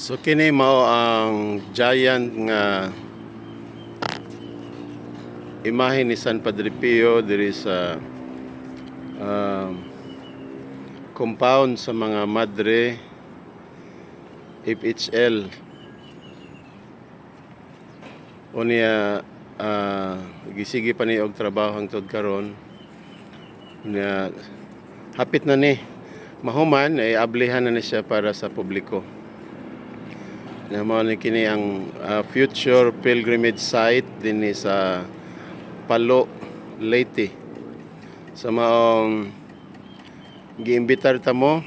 So kini mao ang giant nga imahe ni San Padre Pio diri sa compound sa mga Madre FHL. Unya gisige pa ni og trabaho hangtod karon. Unya hapit na ni mahuman ay ablihan na ni siya para sa publiko. Naman kini ang future pilgrimage site dinhi sa Palo, Leyte. Sa maong giimbitar ta mo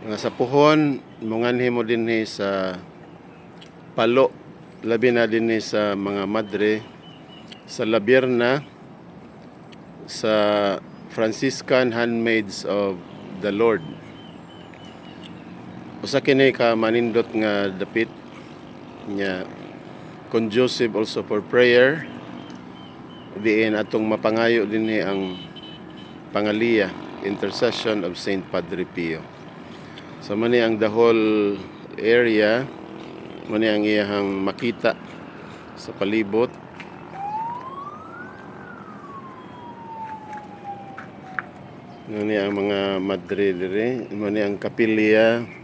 nga sa puhon monganhi mo dinhi sa Palo, labi na dinhi sa mga Madre sa Labierna, sa Franciscan Handmaids of the Lord. Usa kini ka manindot nga dapit nya conducive also for prayer. Diin atong mapangayo dinhi ang pangaliya, intercession of Saint Padre Pio. So mani ang the whole area, mani ang iyang makita sa palibot. Mani ang mga Madre dire, mani ang kapilya.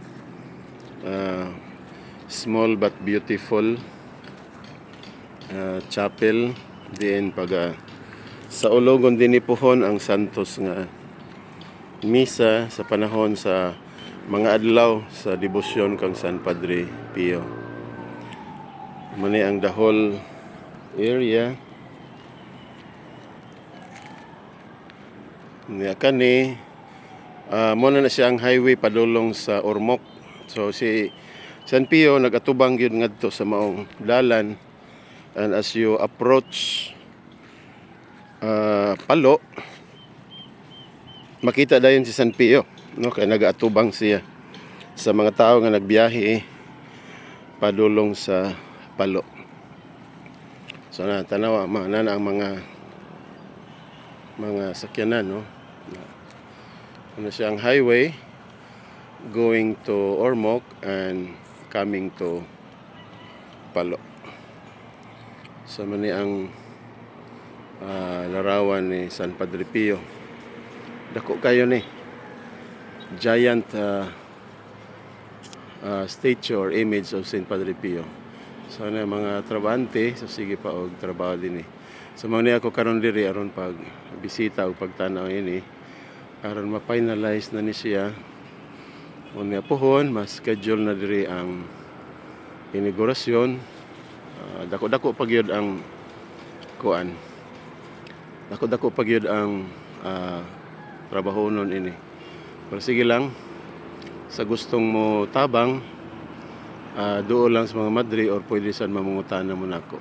Small but beautiful chapel din pag sa ulogon din ipuhon ang santos nga misa sa panahon sa mga adlaw sa debosyon kang San Padre Pio. Mani ang the whole area niya kani muna na siya ang highway padulong sa Ormoc. So si San Pio nagatubang yun ngadto sa maong dalan, and as you approach Palo, makita dayon si San Pio, no, kay nagatubang siya sa mga tao nga nagbiyahe padulong sa Palo. So na tanawa na ang mga sakyanan, no. Ano siyang highway going to Ormoc and coming to Palo. So mani ang larawan ni San Padre Pio. Dako kayo ni giant statue or image of Saint Padre Pio. So na mga trabante, so sige pa og trabaho din So mani ako karon diri aron pag bisita o pagtanaw ini aron ma-finalize na ni siya. Unya pohon mas schedule na diri ang inaugurasyon. Dako-dako pagyud ang kuan. Dako-dako pagyud ang trabahonon ini. Pero sige lang, sa gustong mo tabang, duol lang sa mga Madre or pwede saan mamungutana mo nako.